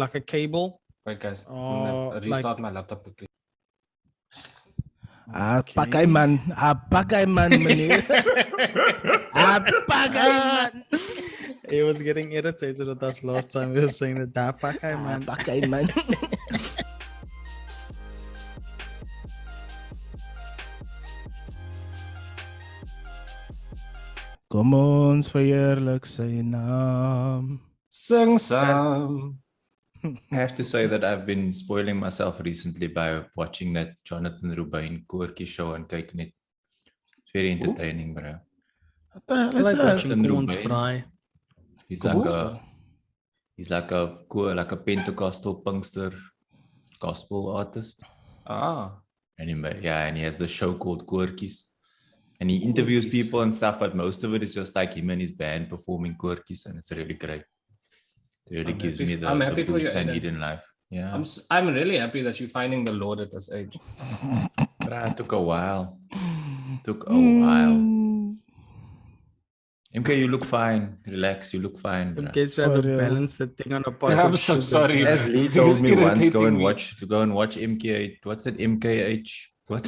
like a cable. Wait, guys, I'm gonna restart my laptop quickly. Pakai man, meneer. Pakai man. He was getting irritated with us last time. We were saying that pakai man. Pakai man. Kom ons verheerlik sy naam. Sing some. I have to say that I've been spoiling myself recently by watching that Jonathan Rubin Koortjie show on Kyknet. It's very entertaining, bro. What the hell I is like that? watching Koons braai. He's like a Pentecostal punkster gospel artist. Anyway, yeah, and he has the show called Koortjies. And he interviews people and stuff, but most of it is just like him and his band performing Koortjies, and it's really great. It really gives me the boost I need in life. Yeah. I'm really happy that you're finding the Lord at this age. But it took a while. MK, you look fine. Relax, you look fine. In case you have to balance the thing on a pot. I'm so sorry. As Lee told me once, go and watch MK. What's that? MKH? What?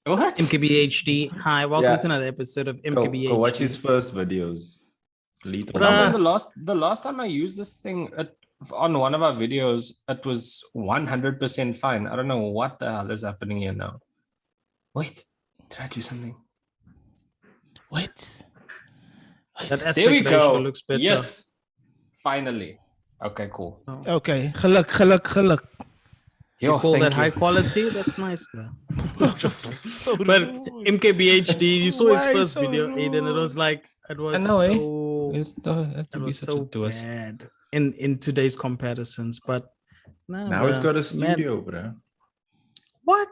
What? MKBHD. Hi, welcome to another episode of MKBHD. Go watch his first videos. The last time I used this thing on one of our videos, it was 100% fine. I don't know what the hell is happening here now. Wait, did I do something? Wait. There we go. Looks better. Yes, finally. Okay, cool. Okay, geluk. You call that high quality? That's nice, bro. But MKBHD, you saw his first video, Aiden. It was like, it was so bad in today's comparisons. But now he's got a studio, bro. What?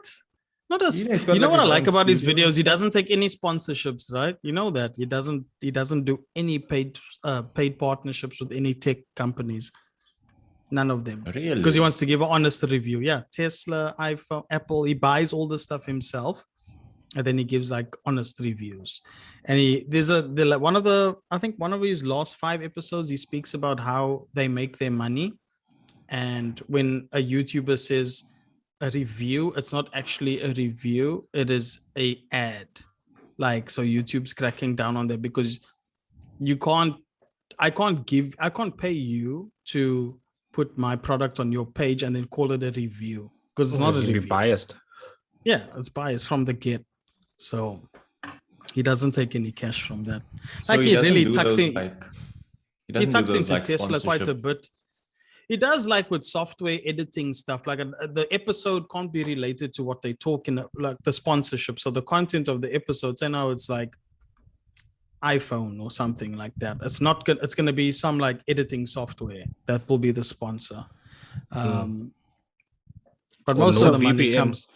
Not a. You know what I like about his videos? He doesn't take any sponsorships, right? You know that he doesn't do any paid partnerships with any tech companies. None of them. Really? Because he wants to give an honest review. Yeah, Tesla, iPhone, Apple. He buys all the stuff himself, and then he gives like honest reviews. And one of his last 5 episodes, he speaks about how they make their money. And when a YouTuber says a review, it's not actually a review, it is a ad. Like, so YouTube's cracking down on that because I can't pay you to put my product on your page and then call it a review because it's not a review. Biased. Yeah, it's biased from the get. So he doesn't take any cash from that. So like he really tucks in. He tucks into Tesla quite a bit. He does like with software editing stuff. Like the episode can't be related to what they talk in, like the sponsorship. So the content of the episodes, I know it's like iPhone or something like that. It's not good. It's going to be some like editing software that will be the sponsor. But most of the money comes.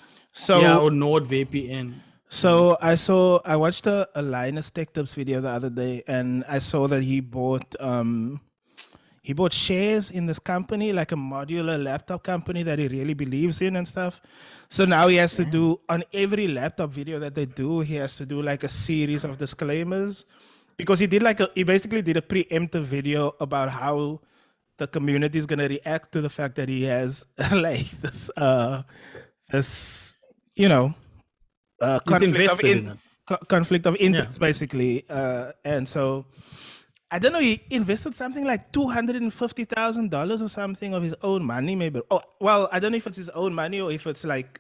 Or NordVPN. So I watched a Linus Tech Tips video the other day, and I saw that he bought shares in this company, like a modular laptop company that he really believes in and stuff. So now he has to do, on every laptop video that they do, he has to do like a series of disclaimers, because he basically did a preemptive video about how the community is going to react to the fact that he has like this conflict of interest, basically. And so I don't know, he invested something like $250,000 or something of his own money, maybe. Oh, well, I don't know if it's his own money or if it's like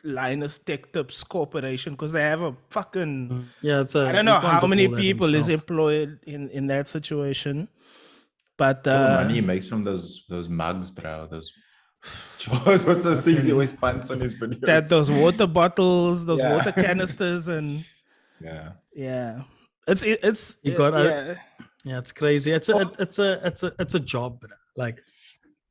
Linus Tech Tips Corporation, because they have a fucking... I don't know how many people is employed in that situation. But money he makes from those mugs, bro. What's those things he always pants on his videos? Those water bottles, those water canisters, and yeah. It's crazy. It's a job, bro. Like,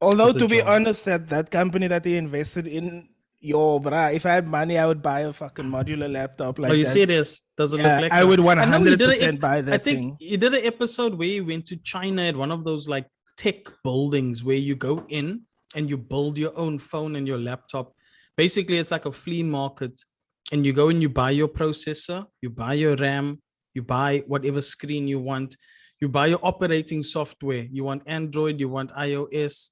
although to be honest, that company that he invested in, if I had money, I would buy a fucking modular laptop. Like, are you serious? Does it look like I would 100% buy that thing. I think he did an episode where he went to China at one of those like tech buildings where you go in and you build your own phone and your laptop. Basically, it's like a flea market, and you go and you buy your processor, you buy your RAM, you buy whatever screen you want, You buy your operating software. You want Android, you want iOS.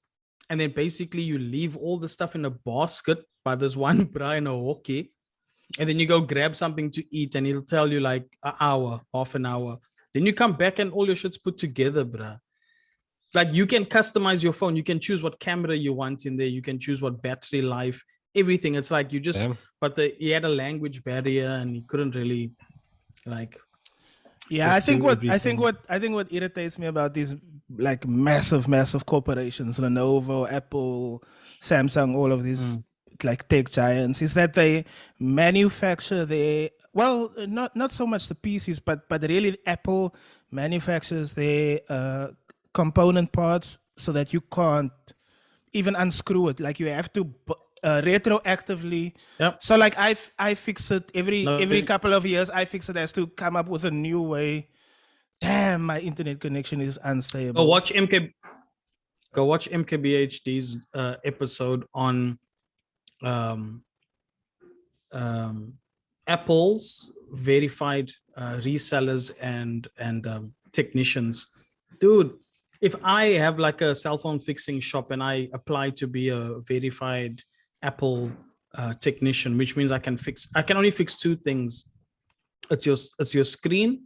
And then basically you leave all the stuff in a basket by this one bra in a hockey. And then you go grab something to eat and he'll tell you like an hour, half an hour. Then you come back and all your shit's put together, bruh. Like you can customize your phone. You can choose what camera you want in there. You can choose what battery life, everything. It's like you just, but he had a language barrier and he couldn't really like. Yeah, I think what irritates me about these like massive corporations, Lenovo, Apple, Samsung, all of these like tech giants, is that they manufacture not so much the PCs, but really Apple manufactures their component parts so that you can't even unscrew it. Like you have to retroactively. Yep. So like I fix it every couple of years. I fix it as to come up with a new way. Damn, my internet connection is unstable. Go watch MKBHD's episode on Apple's verified resellers and technicians. Dude, if I have like a cell phone fixing shop and I apply to be a verified Apple technician, which means I can only fix two things. It's your screen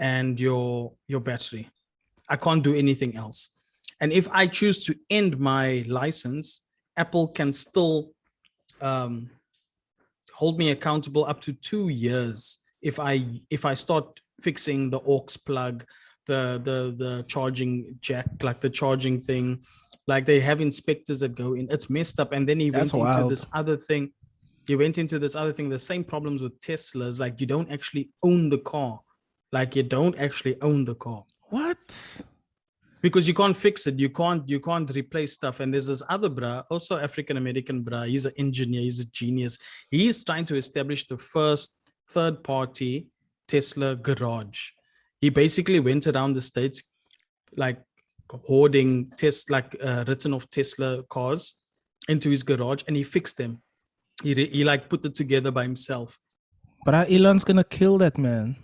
and your battery. I can't do anything else. And if I choose to end my license, Apple can still hold me accountable up to 2 years if I start fixing the aux plug, the charging jack, like the charging thing. Like they have inspectors that go in. It's messed up. And then he went into this other thing. The same problems with Teslas. Like you don't actually own the car. What? Because you can't fix it. You can't replace stuff. And there's this other bra, also African-American bra. He's an engineer. He's a genius. He's trying to establish the first third-party Tesla garage. He basically went around the States, like hoarding written off Tesla cars into his garage, and he fixed them. He like put it together by himself. But Elon's gonna kill that man.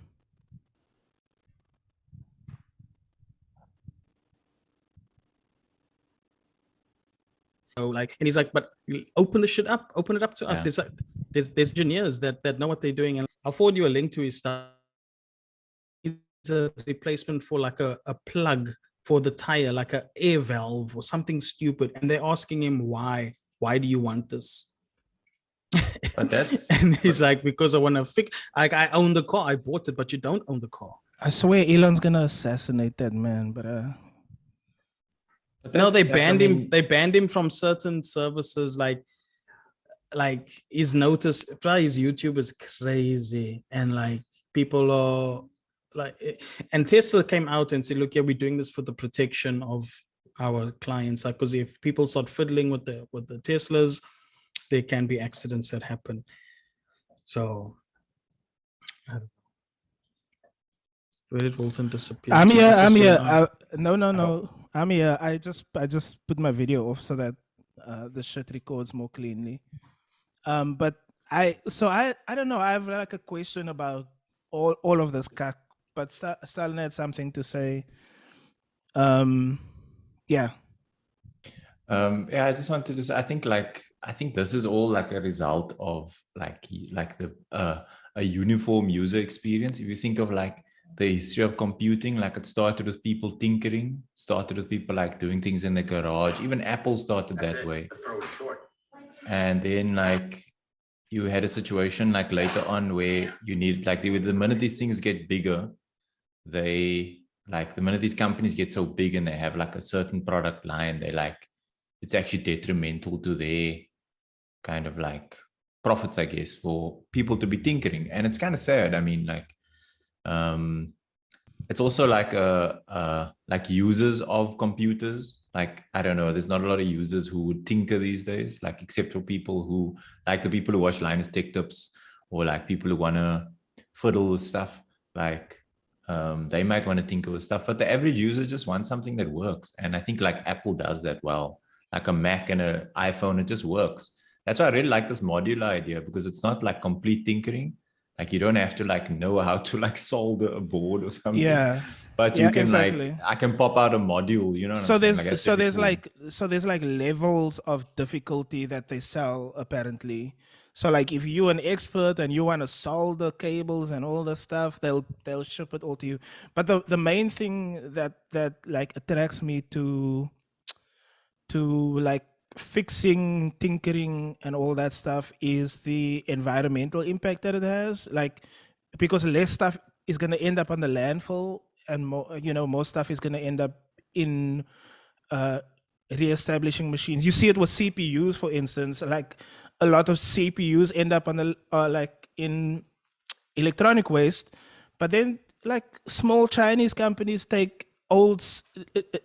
So like, and he's like, but open it up to us. There's engineers that know what they're doing, and I'll forward you a link to his stuff. It's a replacement for like a plug for the tire, like an air valve or something stupid, and they're asking him why do you want this? But and he's like, because I want to fix. Like I own the car, I bought it, but you don't own the car. I swear, Elon's gonna assassinate that man, but no, they banned him. They banned him from certain services. Like his notice, his YouTube is crazy, and like people are like, and Tesla came out and said, "Look, yeah, we're doing this for the protection of our clients. Like, because if people start fiddling with the Teslas, there can be accidents that happen." So, where did Wilson disappear? I'm here. No. I'm here. I just put my video off so that the shit records more cleanly. But I don't know. I have like a question about all of this, but Stalin had something to say. Yeah. I just wanted to say, I think this is all like a result of like a uniform user experience. If you think of like the history of computing, like it started with people tinkering, started with people like doing things in the garage. Even Apple started that way. And then like you had a situation like later on where you need like the minute these things get bigger, the minute these companies get so big and they have like a certain product line, they like, it's actually detrimental to their kind of like profits, I guess, for people to be tinkering. And it's kind of sad. I mean, like, it's also like like users of computers. Like, I don't know, there's not a lot of users who would tinker these days, like except for people who like the people who watch Linus Tech Tips, or like people who want to fiddle with stuff. Like they might want to tinker with stuff, but the average user just wants something that works. And I think like Apple does that well. Like a Mac and an iPhone, it just works. That's why I really like this modular idea, because it's not like complete tinkering. Like you don't have to like know how to like solder a board or something. Yeah. But you can I can pop out a module, you know. So there's like levels of difficulty that they sell apparently. So like if you're an expert and you want to solder cables and all the stuff, they'll ship it all to you. But the main thing that like attracts me to like fixing, tinkering and all that stuff is the environmental impact that it has. Like because less stuff is going to end up on the landfill, and more stuff is going to end up in re-establishing machines. You see it with CPUs, for instance. Like a lot of CPUs end up on the like in electronic waste, but then like small Chinese companies take old,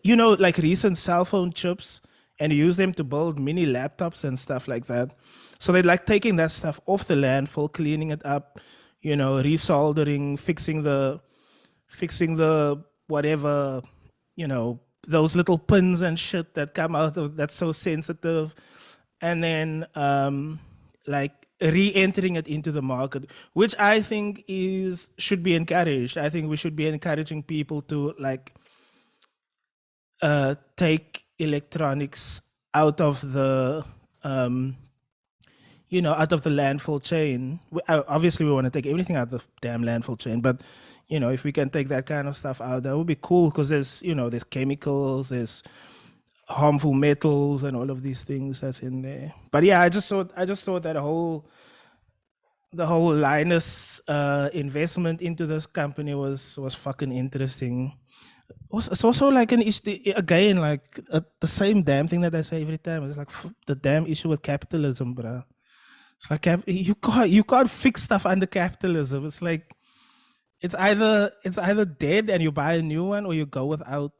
like recent cell phone chips and use them to build mini laptops and stuff like that. So they're like taking that stuff off the landfill, cleaning it up, resoldering, fixing the whatever, those little pins and shit that come out of that's so sensitive, and then like re-entering it into the market, which I think should be encouraged. I think we should be encouraging people to like take electronics out of the out of the landfill chain. Obviously we want to take everything out of the damn landfill chain, but if we can take that kind of stuff out, that would be cool, because there's there's chemicals, there's harmful metals and all of these things that's in there. But yeah, I just thought that the whole Linus investment into this company was fucking interesting. It's also like an issue again, like the same damn thing that I say every time. It's like the damn issue with capitalism, bro. It's like you can't fix stuff under capitalism. It's like it's either dead and you buy a new one, or you go without.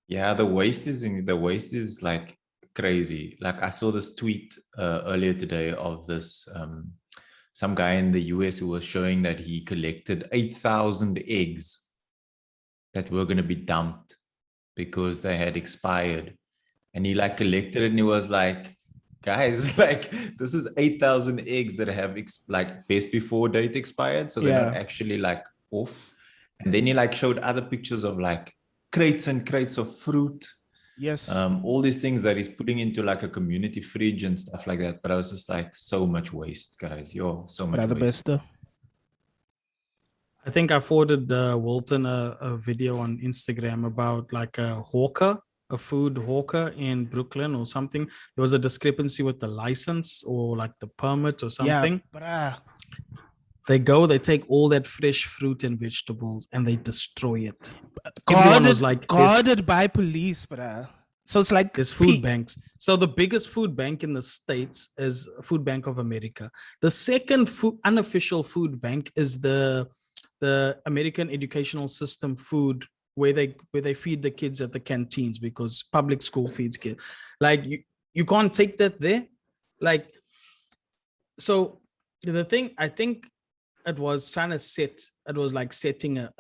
Yeah, the waste is like crazy. Like I saw this tweet earlier today of this some guy in the US who was showing that he collected 8,000 eggs that were going to be dumped because they had expired, and he like collected it, and he was like, guys, like this is 8,000 eggs that have like best before date expired, so they're not actually like off. And then he like showed other pictures of like crates and crates of fruit, all these things that he's putting into like a community fridge and stuff like that. But I was just like, so much waste, guys. So much waste. I think I forwarded Walton a video on Instagram about like a hawker, a food hawker in Brooklyn or something. There was a discrepancy with the license or like the permit or something. Yeah, they take all that fresh fruit and vegetables and they destroy it. Guarded by police, bruh. So it's like there's food banks. So the biggest food bank in the States is Food Bank of America. The second unofficial food bank is the American educational system food, where they feed the kids at the canteens, because public school feeds kids. Like you can't take that there. Like, so the thing, I think it was setting a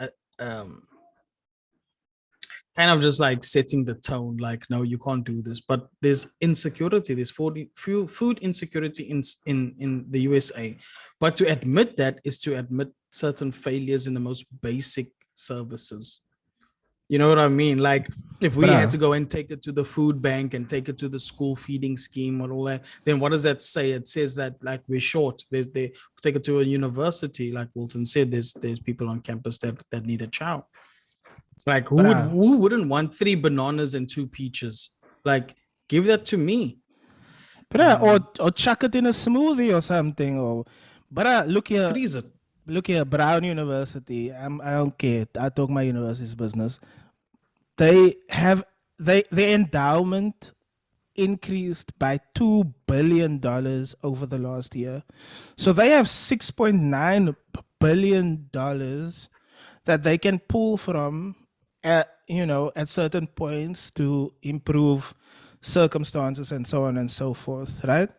kind of just like setting the tone, like, no, you can't do this. But there's insecurity, there's food insecurity in the USA. But to admit that is to admit certain failures in the most basic services. You know what I mean? Like if we had to go and take it to the food bank and take it to the school feeding scheme and all that, then what does that say? It says that like we're short. They take it to a university, like Wilton said, there's people on campus that need a chow. Like who wouldn't want 3 bananas and 2 peaches? Like give that to me. Or chuck it in a smoothie or something. Look here. Freeze it. Look here, Brown University. I don't care. I talk my university's business. Their endowment increased by $2 billion over the last year. So they have $6.9 billion that they can pull from at certain points to improve circumstances and so on and so forth, right?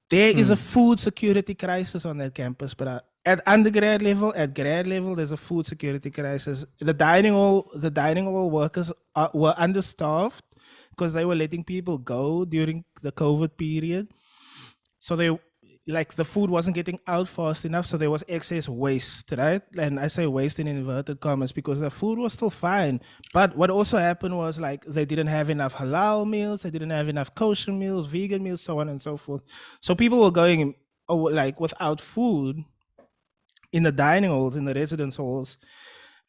There is a food security crisis on that campus, but at undergrad level, at grad level, there's a food security crisis. The dining hall workers were understaffed because they were letting people go during the COVID period. So like the food wasn't getting out fast enough, so there was excess waste, right? And I say waste in inverted commas because the food was still fine. But what also happened was like they didn't have enough halal meals, they didn't have enough kosher meals, vegan meals, so on and so forth. So people were going like without food in the dining halls, in the residence halls.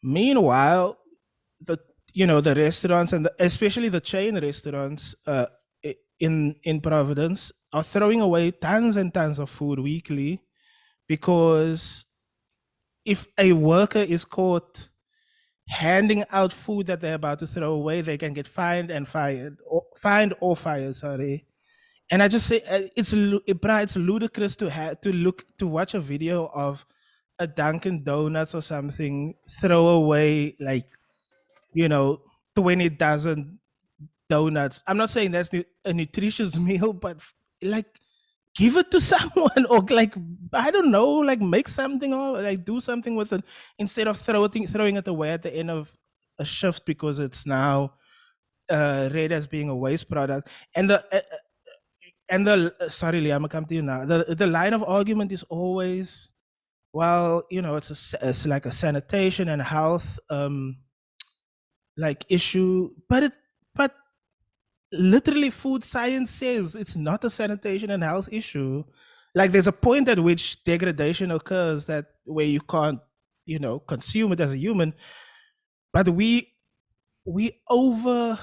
Meanwhile, the restaurants and especially the chain restaurants in Providence are throwing away tons and tons of food weekly, because if a worker is caught handing out food that they're about to throw away, they can get fined or fired. Sorry. And I just say it's ludicrous to watch a video of a Dunkin' Donuts or something throw away like 20 dozen donuts. I'm not saying that's a nutritious meal, but like give it to someone, or like I don't know, like make something or like do something with it instead of throwing it away at the end of a shift because it's now read as being a waste product. And sorry, Liam, I'll come to you now. The line of argument is always, well, it's like a sanitation and health like issue, but literally food science says it's not a sanitation and health issue. Like there's a point at which degradation occurs that where you can't consume it as a human, but we overplay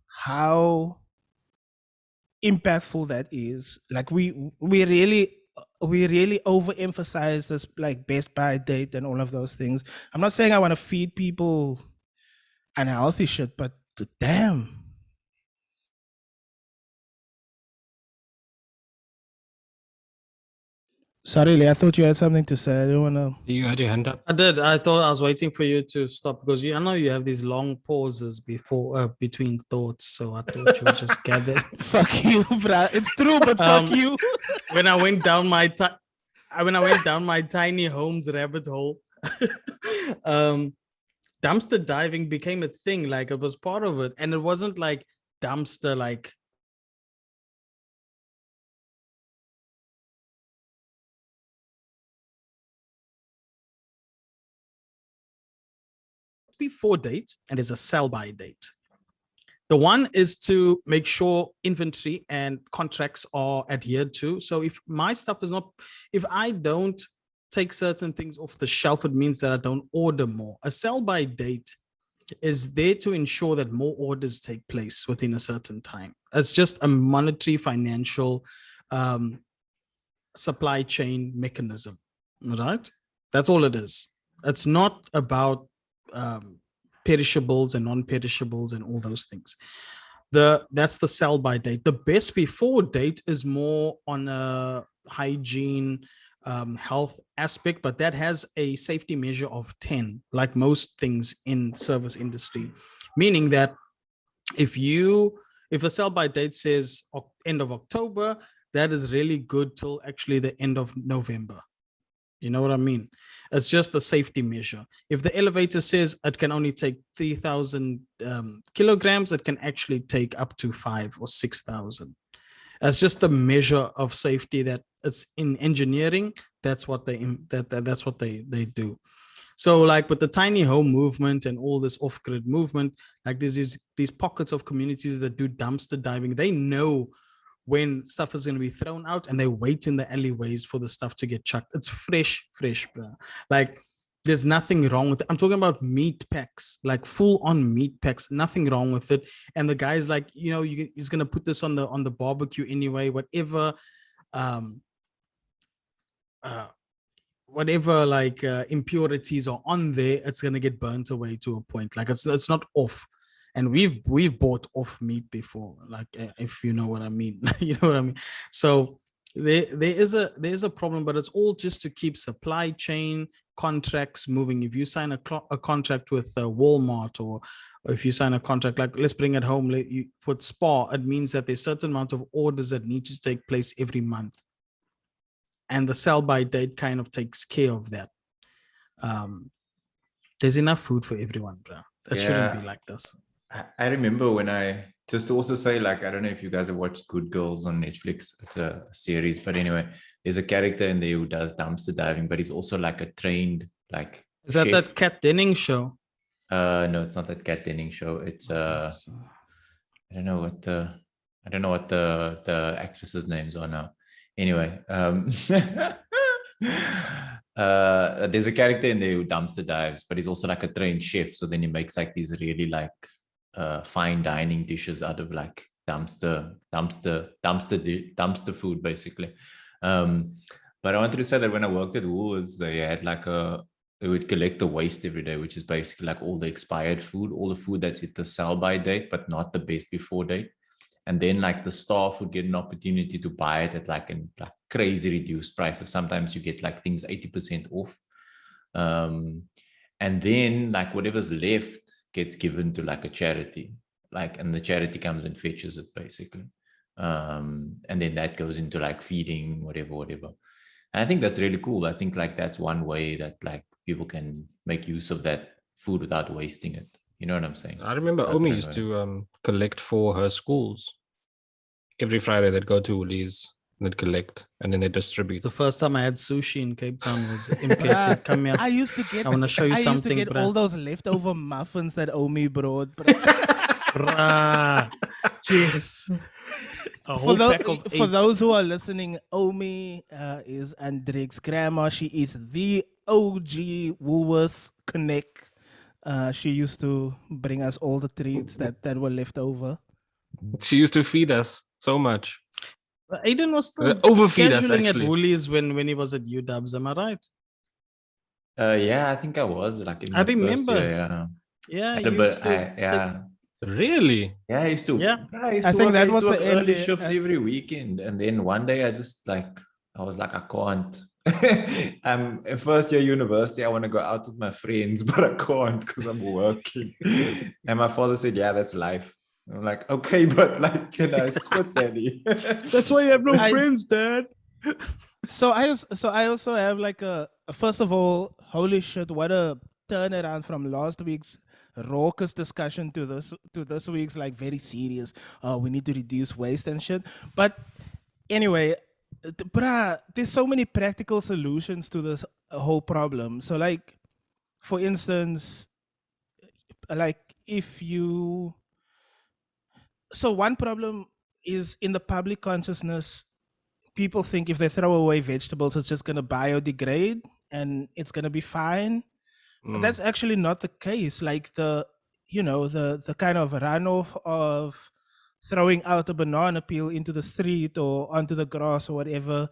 how impactful that is. Like we really overemphasize this like best by date and all of those things. I'm not saying I want to feed people unhealthy shit, but damn. Sorry, Lee, I thought you had something to say. I don't want to. You had your hand up. I did. I thought I was waiting for you to stop because I know you have these long pauses between thoughts. So I thought you would just gather. Fuck you, bro. It's true, but fuck you. When I went down my tiny homes rabbit hole, dumpster diving became a thing. Like it was part of it, and it wasn't like dumpster like. Before date and there's a sell by date. The one is to make sure inventory and contracts are adhered to. So if my stuff is not, if I don't take certain things off the shelf, it means that I don't order more. A sell by date is there to ensure that more orders take place within a certain time. It's just a monetary financial supply chain mechanism, right? That's all it is. It's not about perishables and non-perishables and all those things. That's the sell by date. The best before date is more on a hygiene health aspect, but that has a safety measure of 10, like most things in service industry, meaning that if the sell by date says end of October, that is really good till actually the end of November. You know what I mean? It's just a safety measure. If the elevator says it can only take 3,000 kilograms, it can actually take up to 5,000 or 6,000. It's just a measure of safety that it's in engineering. That's what they do. So like with the tiny home movement and all this off-grid movement, like there's these pockets of communities that do dumpster diving. They know when stuff is going to be thrown out and they wait in the alleyways for the stuff to get chucked. It's fresh, bro. Like there's nothing wrong with it. I'm talking about meat packs, like full on meat packs, nothing wrong with it. And the guy's like, he's going to put this on the barbecue anyway, whatever impurities are on there, it's going to get burnt away to a point. Like it's not off. And we've bought off meat before, like if you know what I mean. You know what I mean. So there is a problem, but it's all just to keep supply chain contracts moving. If you sign a contract with Walmart, or if you sign a contract, like let's bring it home for SPAR, it means that there's a certain amount of orders that need to take place every month, and the sell by date kind of takes care of that. There's enough food for everyone, bro. It shouldn't be like this. I remember when I just to also say, like, I don't know if you guys have watched Good Girls on Netflix. It's a series, but anyway, there's a character in there who does dumpster diving, but he's also like a trained like. Is that chef. that Kat Denning show? No, it's not that Kat Denning show. It's I don't know what the actresses' names are now. Anyway, there's a character in there who dumpster dives, but he's also like a trained chef. So then he makes like these really like fine dining dishes out of like dumpster food, basically. But I wanted to say that when I worked at Woolworths, they had like they would collect the waste every day, which is basically like all the expired food, all the food that's hit the sell-by date, but not the best before date. And then like the staff would get an opportunity to buy it at like crazy reduced prices. Sometimes you get like things 80% off. And then like whatever's left gets given to like a charity, and the charity comes and fetches it basically. And then that goes into like feeding, whatever. And I think that's really cool. I think like that's one way that like people can make use of that food without wasting it. You know what I'm saying? I remember Omi used to collect for her schools. Every Friday they'd go to Woolies, they'd collect, and then they distribute. The first time I had sushi in Cape Town was MK said, "Come here. I want to show you something." I used to get all those leftover muffins that Omi brought. Yes. For those who are listening, Omi is Andrik's grandma. She is the OG Woolworths Connect. She used to bring us all the treats that were left over. She used to feed us so much. Aiden was still overfeed us casualing actually at Woolies when he was at UW. Am I right? Yeah, I think I was like in I the remember. First year, Yeah, yeah. Really? Yeah, I used to. Yeah. I think that was the early end. shift every weekend, and then one day I just like I was like I can't. I'm in first year university. I want to go out with my friends, but I can't because I'm working. And my father said, "Yeah, that's life." I'm like, "Okay, but like, you know, it's good, Daddy." That's why you have no friends, Dad. So I also have like first of all, holy shit, what a turnaround from last week's raucous discussion to this week's like very serious. We need to reduce waste and shit. But anyway, there's so many practical solutions to this whole problem. So like, for instance, like so one problem is in the public consciousness. People think if they throw away vegetables, it's just going to biodegrade and it's going to be fine. But that's actually not the case. Like the kind of runoff of throwing out a banana peel into the street or onto the grass or whatever.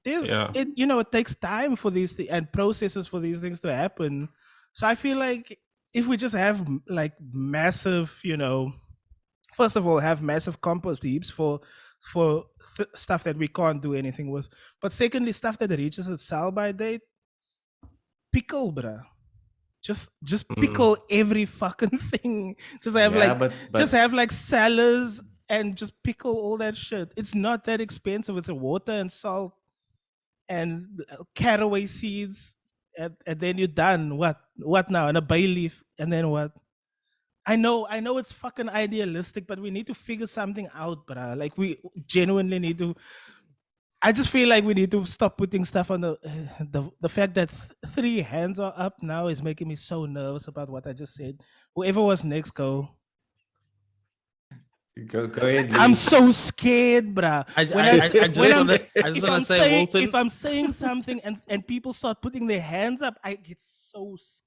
It takes time for these and processes for these things to happen. So I feel like if we just have like massive, first of all, have massive compost heaps for stuff that we can't do anything with. But secondly, stuff that reaches its sell-by date, pickle, bruh. Just pickle every fucking thing. Just have just have like salads and just pickle all that shit. It's not that expensive. It's water and salt and caraway seeds, and then you're done. What now? And a bay leaf, and then what? I know it's fucking idealistic, but we need to figure something out, bruh. Like we genuinely need to. I just feel like we need to stop putting stuff on the fact that 3 hands are up now is making me so nervous about what I just said. Whoever was next, go. Go ahead. I'm so scared, bruh. I just want to say, Walton, if I'm saying something and people start putting their hands up, I get so scared.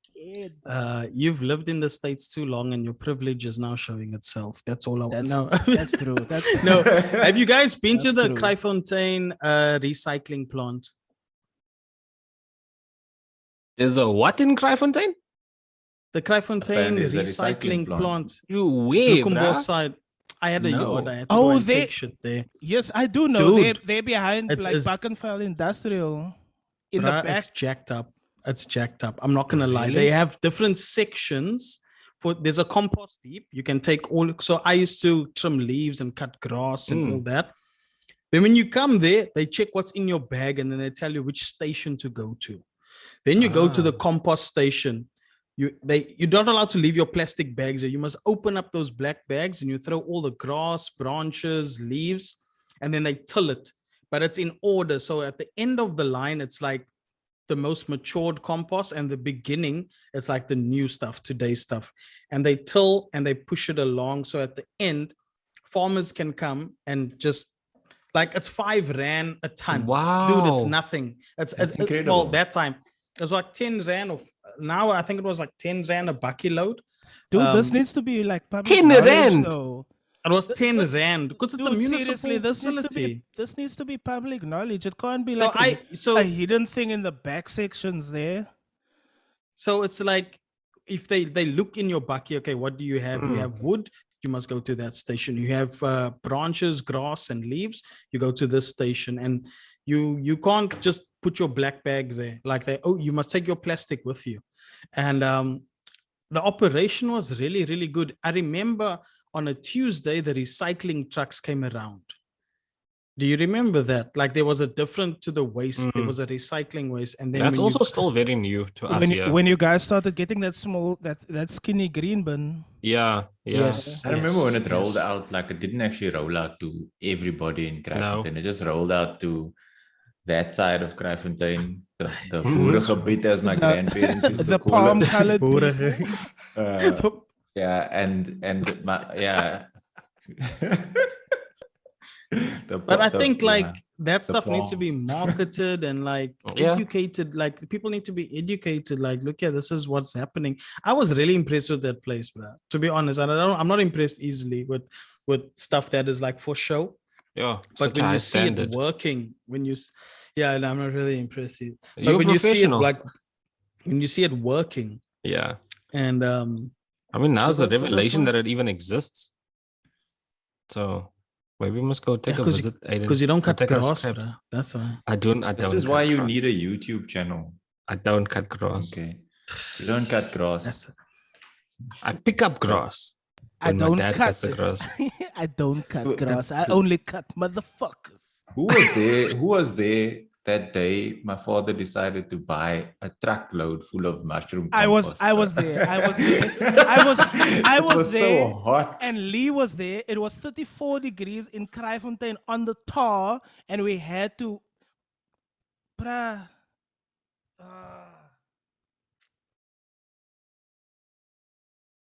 You've lived in the States too long, and your privilege is now showing itself. That's all I want to know. That's true. No. Have you guys been to the true. Kraaifontein recycling plant? There's a what in Kraaifontein? The Kraaifontein There's a recycling plant. You way, Lukumbo side. I had a yard. I had to Oh, go and they- take shit there. Yes, I do know. Dude, They're behind it like is- Buckenfell Industrial in Bruh, the back. It's jacked up. It's jacked up. I'm not gonna lie. Really? They have different sections. There's a compost heap. You can take all. So I used to trim leaves and cut grass and all that. Then when you come there, they check what's in your bag and then they tell you which station to go to. Then you go to the compost station. you're not allowed to leave your plastic bags there. You must open up those black bags and you throw all the grass, branches, leaves, and then they till it. But it's in order. So at the end of the line, it's like the most matured compost, and the beginning, it's like the new stuff, today's stuff. And they till and they push it along. So at the end, farmers can come and just like, it's 5 rand a ton. Wow. Dude, it's nothing. It's incredible. well, that time it was like 10 rand of, now I think it was like 10 rand a bucket load. Dude, this needs to be like public 10 knowledge, rand? though. It was 10 rand because it's a Dude, municipal seriously, facility. this needs to be public knowledge. It can't be So like so a hidden thing in the back sections there. So it's like, if they look in your bucket, okay, what do you have? You have wood, you must go to that station. You have branches, grass, and leaves, you go to this station. And you can't just put your black bag there. Like you must take your plastic with you. And the operation was really, really good. I remember on a Tuesday, the recycling trucks came around. Do you remember that? Like, there was a different to the waste. There was a recycling waste, and then That's also still very new to us. When you guys started getting that small, that skinny green bin. Yeah. Yes, I remember when it rolled yes. out, like it didn't actually roll out to everybody in Kraaifontein. No. It just rolled out to that side of Kraaifontein, the boeregebied, as my grandparents used to The call palm it. colored Yeah, and yeah. But I think that stuff needs to be palms. marketed and like Yeah. educated. Like, people need to be educated. Like, look, yeah, this is what's happening. I was really impressed with that place, bro. To be honest, and I'm not impressed easily with stuff that is like for show. Yeah. But such a when high you see standard. it working, yeah, and I'm not really impressed either. But You're when you see it, professional. like, when you see it working, Yeah. and I mean, now it's a So that's revelation that nice. it even exists. So maybe we must go take a visit. Aiden. because you don't Go cut take our grass, scraps. bro. That's why. I don't. This is cut why you grass. need a YouTube channel. I don't cut grass. Okay. You don't cut grass. That's I pick up grass. I when my don't dad cut cuts the grass. I don't cut Dude, grass. I only cut motherfuckers. Who was there that day my father decided to buy a truckload full of mushroom I was compost? there. I was It was there. so hot. And Lee was there. It was 34 degrees in Kraaifontein on the tar, and we had to. Bruh.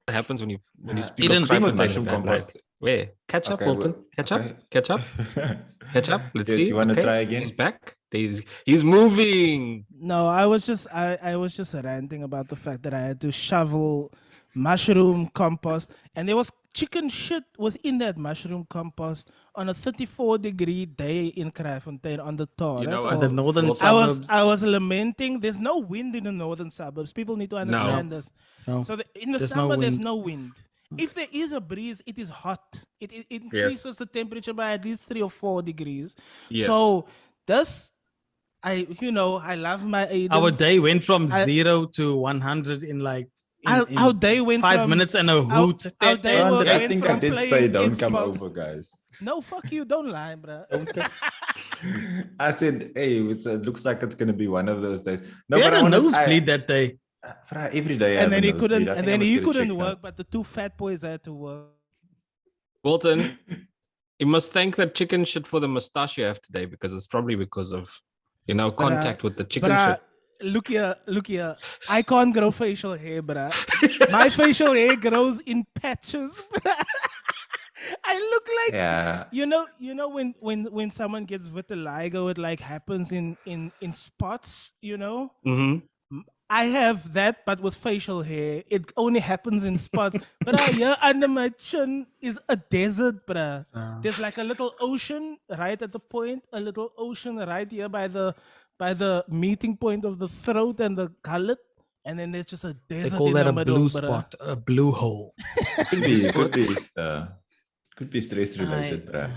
What happens when you speak Eden, of bring Kraaifontein with in a mushroom bad compost. light? Where? Catch up, Okay, Wilton. well, Catch okay. up. Catch up. Catch up. Let's Do see. you want to Okay, try again? He's back. He's moving. No, I was just ranting about the fact that I had to shovel mushroom compost, and there was chicken shit within that mushroom compost on a 34-degree day in Kraaifontein on the tar. You That's know all. what? the northern Well, suburbs. I was lamenting. There's no wind in the northern suburbs. People need to understand this. No. So in the There's no summer, there's wind. no wind. If there is a breeze, it is hot. It increases the temperature by at least 3 or 4 degrees. Yes. So this, I love my Aiden. Our day went from I- 0 to 100 in like Our day went 5 from minutes and a hoot. our day Brandon, went I think I from did playing say don't in come spots- over, guys. No, fuck you. Don't lie, bro. I said, hey, it looks like it's going to be one of those days. No, We had but I a wanted- nosebleed that day. every day. I And have then a he nosebleed. couldn't. I think And I then must he get it couldn't checked work. out. But the 2 fat boys had to work. Wilton, you must thank that chicken shit for the mustache you have today, because it's probably because of contact with the chicken Bruh, shit. look here. I can't grow facial hair, bruh. My facial hair grows in patches. I look like Yeah. you know when someone gets vitiligo, it like happens in spots. Mm-hmm. I have that, but with facial hair. It only happens in spots. But here under my chin is a desert, bruh. There's like a little ocean right at the point, a little ocean right here by the meeting point of the throat and the gullet. And then there's just a They desert call in that the a middle, blue bruh. spot, a blue hole. Could be stress related, bruh.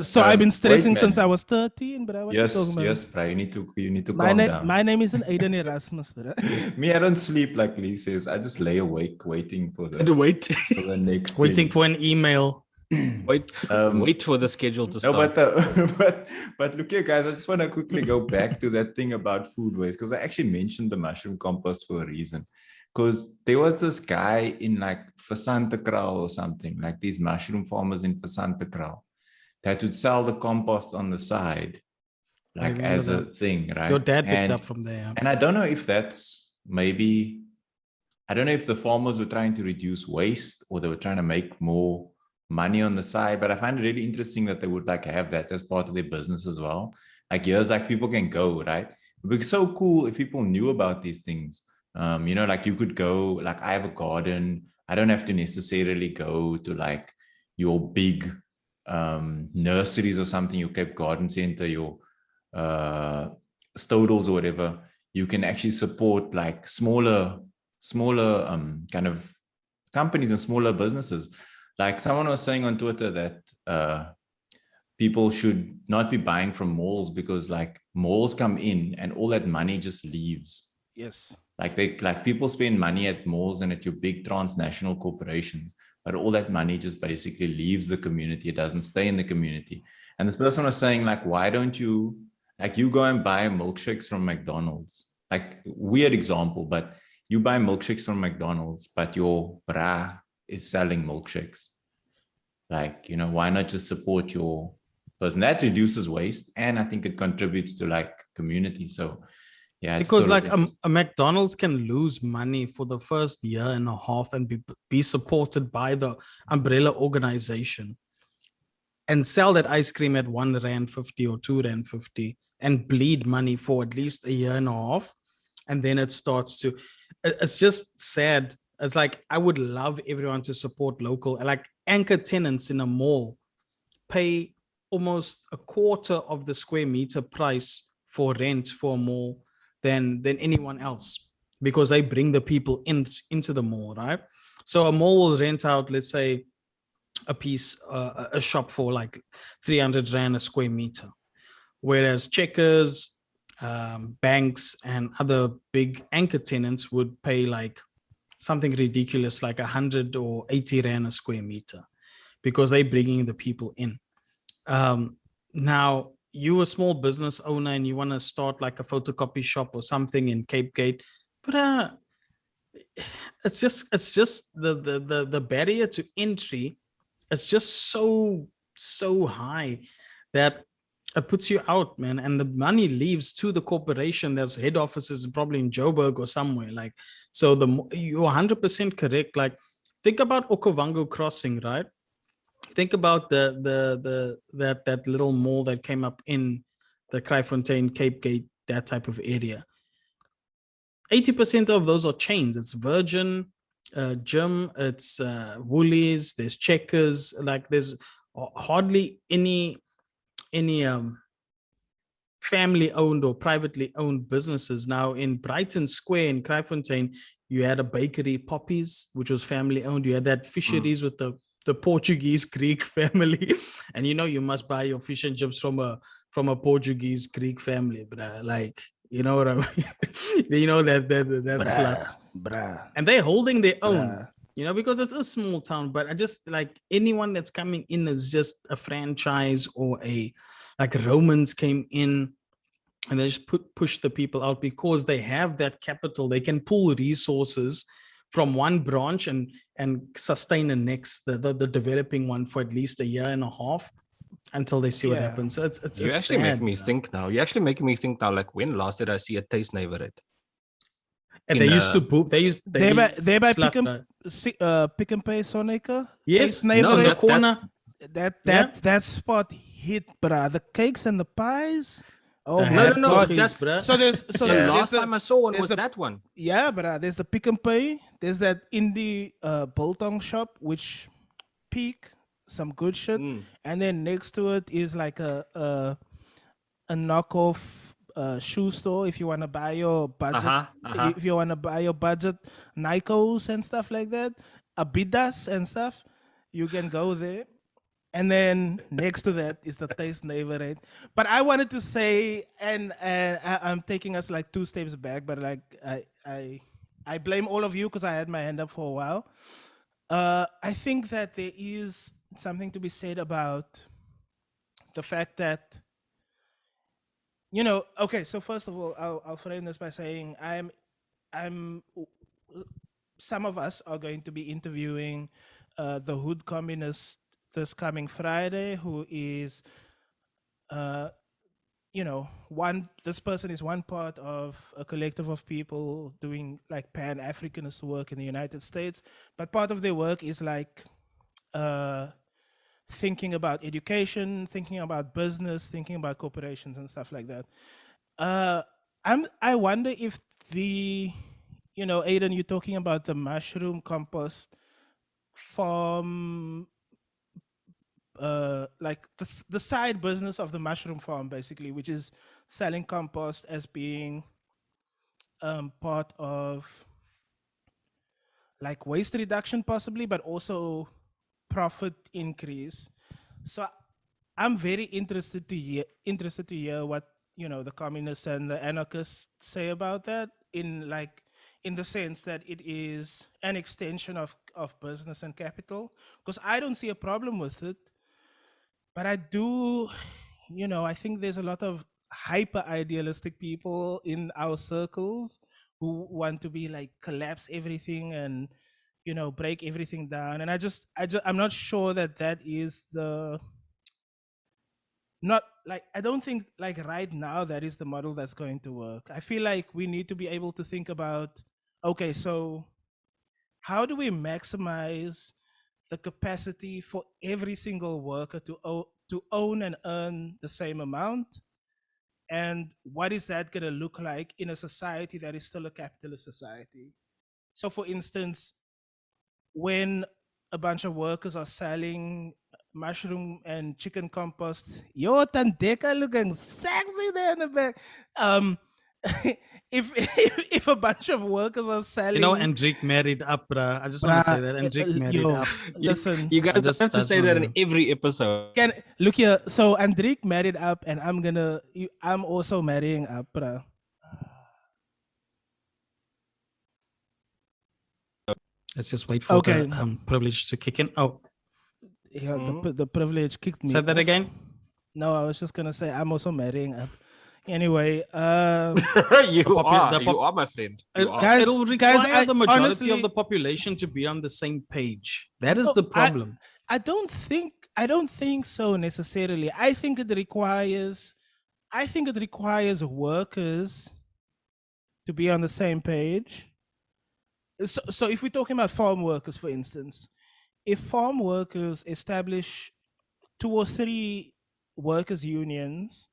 So I've been stressing wait, since man. I was 13, bruh. What you talking about? Yes, bruh. You need to My calm name, down. my name isn't Aiden Erasmus, bruh. Me, I don't sleep like Lee says. I just lay awake waiting for the next Waiting thing. for an email. Wait for the schedule to No, start. but look here, guys. I just want to quickly go back to that thing about food waste, because I actually mentioned the mushroom compost for a reason. Because there was this guy in like Vasantakral or something, like these mushroom farmers in Vasantakral that would sell the compost on the side, like as a thing, right? Your dad picked up from there. And I don't know if that's maybe, I don't know if the farmers were trying to reduce waste or they were trying to make more money on the side, but I find it really interesting that they would like have that as part of their business as well. Like here's like people can go, right? It would be so cool if people knew about these things. You know, like you could go, like I have a garden. I don't have to necessarily go to like your big nurseries or something, your Cape Garden Center, your Stodels or whatever. You can actually support like smaller kind of companies and smaller businesses. Like someone was saying on Twitter that people should not be buying from malls because like malls come in and all that money just leaves. Yes. Like people spend money at malls and at your big transnational corporations, but all that money just basically leaves the community. It doesn't stay in the community. And this person was saying like, why don't you, like you go and buy milkshakes from McDonald's? Like weird example, but you buy milkshakes from McDonald's, but your bra is selling milkshakes. Like, you know, why not just support your person? That reduces waste. And I think it contributes to like community. So yeah, because like a McDonald's can lose money for the first year and a half and be supported by the umbrella organization and sell that ice cream at R1.50 or R2.50 and bleed money for at least a year and a half. And then it starts to, it's just sad. It's like, I would love everyone to support local, like anchor tenants in a mall pay almost a quarter of the square meter price for rent for a mall than anyone else, because they bring the people into the mall, right? So a mall will rent out, let's say, a piece, a shop for like 300 Rand a square meter, whereas Checkers, banks, and other big anchor tenants would pay like something ridiculous, like 100 or 80 Rand a square meter, because they're bringing the people in. Now, you're a small business owner and you want to start like a photocopy shop or something in Cape Gate, but it's just the barrier to entry is just so high that it puts you out, man, and the money leaves to the corporation. There's head offices probably in Joburg or somewhere. Like, so you're 100% correct. Like, think about Okavango Crossing, right? Think about that little mall that came up in the Kraaifontein, Cape Gate, that type of area. 80% of those are chains. It's Virgin, Gym, it's Woolies, there's Checkers. Like, there's hardly any family owned or privately owned businesses. Now in Brighton Square in Kraaifontein, you had a bakery, Poppies, which was family owned. You had that fisheries with the Portuguese Greek family, and you know you must buy your fish and chips from a Portuguese Greek family, but like, you know what I mean? You know that sluts, and they're holding their own, you know, because it's a small town. But I just like anyone that's coming in as just a franchise or like Romans came in and they just push the people out because they have that capital. They can pull resources from one branch and sustain the next, the developing one for at least a year and a half until they see what happens. So it's you it's actually sad, make me think now. You're actually making me think now. Like, when last did I see a Taste Neighborhood? And they used to boop. They by Pick and Pay Sonica. Yes, no, corner. That spot hit, bruh. The cakes and the pies. Oh no, that's so there's the last time I saw one was that one. Yeah, but there's the Pick and Pay. There's that indie biltong shop which peak some good shit, and then next to it is like a knockoff shoe store if you want to buy your budget. If you want to buy your budget Nikos and stuff like that, Adidas and stuff, you can go there. And then next to that is the Taste Neighborhood. But I wanted to say, and I'm taking us like 2 steps back, but like I blame all of you because I had my hand up for a while. I think that there is something to be said about the fact that, you know, okay, so first of all, I'll frame this by saying some of us are going to be interviewing the Hood Communist this coming Friday, who is, this person is one part of a collective of people doing like Pan-Africanist work in the United States, but part of their work is like thinking about education, thinking about business, thinking about corporations and stuff like that. I wonder if Aiden, you're talking about the mushroom compost farm, like the side business of the mushroom farm, basically, which is selling compost as being part of like waste reduction, possibly, but also profit increase. So I'm very interested to hear what the communists and the anarchists say about that, in the sense that it is an extension of business and capital, because I don't see a problem with it, but I do, I think there's a lot of hyper idealistic people in our circles who want to be like collapse everything and break everything down, and I'm not sure that is I don't think like right now that is the model that's going to work. I feel like we need to be able to think about, okay, so how do we maximize the capacity for every single worker to own and earn the same amount, and what is that going to look like in a society that is still a capitalist society? So for instance, when a bunch of workers are selling mushroom and chicken compost, yo, Tandeka looking sexy there in the back. If a bunch of workers are selling, Hendrik married up, bruh. I just want to say that Hendrik married up. Listen, you guys have to say that in every episode. Look here. So Hendrik married up, and I'm also marrying up, bruh. Let's just wait for the privilege to kick in. Oh, yeah, the privilege kicked me. Say that again. No, I was just gonna say I'm also marrying up. Anyway, you are my friend. Guys, it'll require the majority honestly, of the population to be on the same page. That is the problem. I don't think so necessarily. I think it requires workers to be on the same page. So if we're talking about farm workers, for instance, if farm workers establish 2 or 3 workers unions,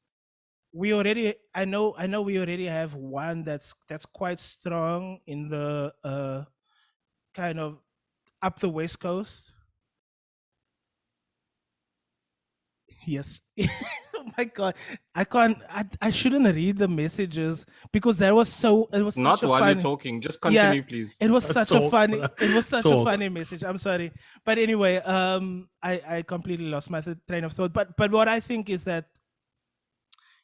I know we already have one that's quite strong in the kind of up the West Coast. Yes. Oh my God, I shouldn't read the messages because it was not such a while funny, you're talking. Just continue, please. It was such a funny message. I'm sorry, but anyway, I completely lost my train of thought. But what I think is that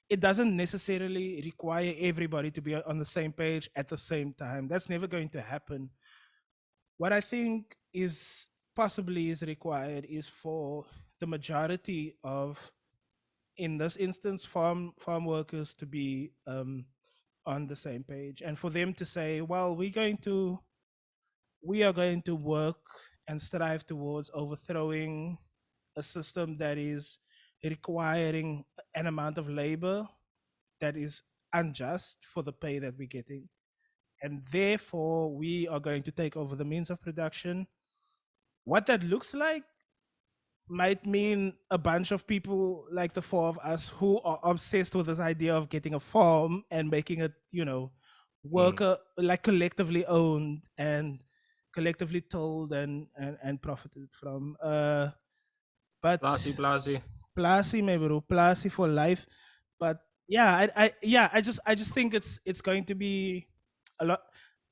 it doesn't necessarily require everybody to be on the same page at the same time. That's never going to happen. What I think is possibly is required is for the majority of, in this instance, farm workers to be on the same page, and for them to say, well, we are going to work and strive towards overthrowing a system that is requiring an amount of labor that is unjust for the pay that we're getting, and therefore we are going to take over the means of production. What that looks like might mean a bunch of people like the 4 of us who are obsessed with this idea of getting a farm and making it, worker like collectively owned and collectively told and profited from. But Plasi, maybe Plasi for life. But yeah, I just think it's going to be a lot.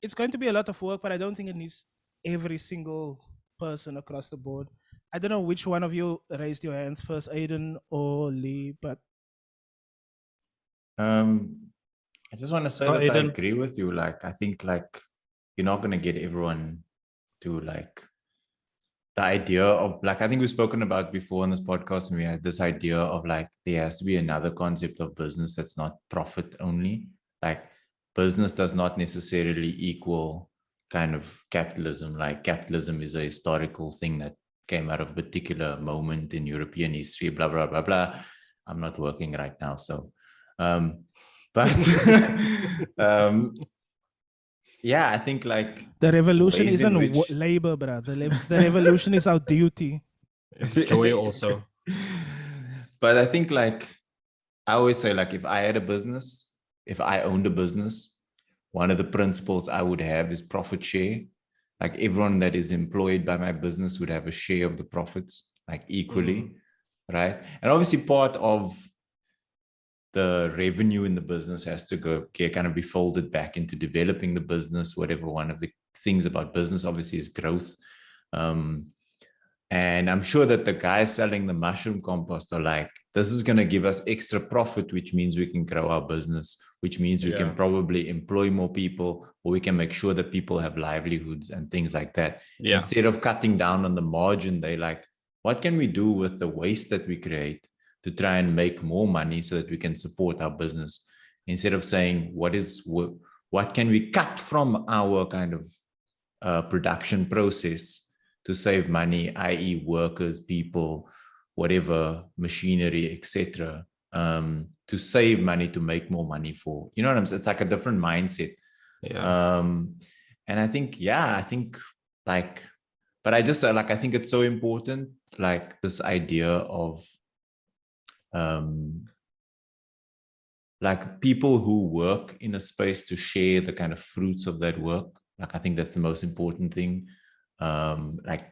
It's going to be a lot of work, but I don't think it needs every single person across the board. I don't know which one of you raised your hands first, Aiden or Lee, but I just want to say that Aiden, I agree with you. Like, I think like you're not going to get everyone to like the idea of like, I think we've spoken about before on this podcast, and we had this idea of like, there has to be another concept of business that's not profit only. Like business does not necessarily equal kind of capitalism. Like capitalism is a historical thing that came out of a particular moment in European history, blah, blah, blah, blah. I'm not working right now. So, but yeah, I think like the revolution ways in isn't which- labor, bro. The revolution is our duty. It's joy also. But I think like, I always say like, if I had a business, if I owned a business, one of the principles I would have is profit share. Like everyone that is employed by my business would have a share of the profits, like equally, right? And obviously part of the revenue in the business has to go kind of be folded back into developing the business, whatever. One of the things about business obviously is growth. And I'm sure that the guys selling the mushroom compost are like, this is going to give us extra profit, which means we can grow our business, which means we can probably employ more people, or we can make sure that people have livelihoods and things like that. Yeah. Instead of cutting down on the margin, they like, what can we do with the waste that we create to try and make more money so that we can support our business? Instead of saying, what can we cut from our kind of production process to save money, i.e. workers, people, whatever, machinery, etc., to save money, to make more money for, you know what I'm saying? It's like a different mindset. Yeah. And I think, like, but I just like, I think it's so important, like this idea of like people who work in a space to share the kind of fruits of that work. Like, I think that's the most important thing. Like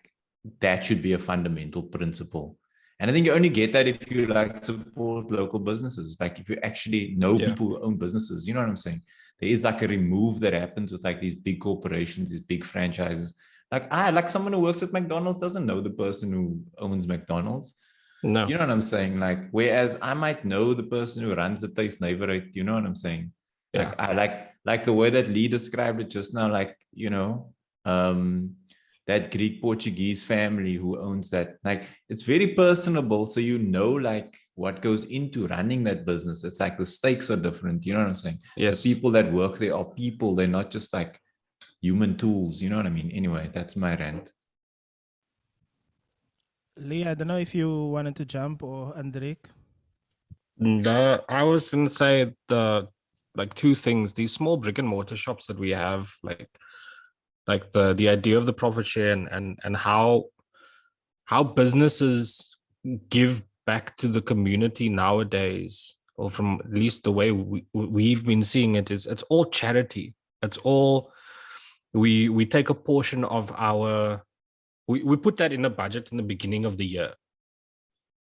that should be a fundamental principle. And I think you only get that if you like support local businesses. Like if you actually know people who own businesses, you know what I'm saying? There is like a remove that happens with like these big corporations, these big franchises. Like someone who works at McDonald's doesn't know the person who owns McDonald's. No. You know what I'm saying? Like, whereas I might know the person who runs the Taste Neighborhood, you know what I'm saying? Like, I like the way that Lee described it just now, like, you know, that Greek Portuguese family who owns that, like, it's very personable. So, you know, like what goes into running that business. It's like the stakes are different. You know what I'm saying? Yes. The people that work there are people. They're not just like human tools. You know what I mean? Anyway, that's my rant. Lee, I don't know if you wanted to jump, or Andrik. No, I was going to say like two things. These small brick and mortar shops that we have, like the idea of the profit share and how businesses give back to the community nowadays, or from at least the way we've been seeing it, is it's all charity. It's all we take a portion of our we put that in a budget in the beginning of the year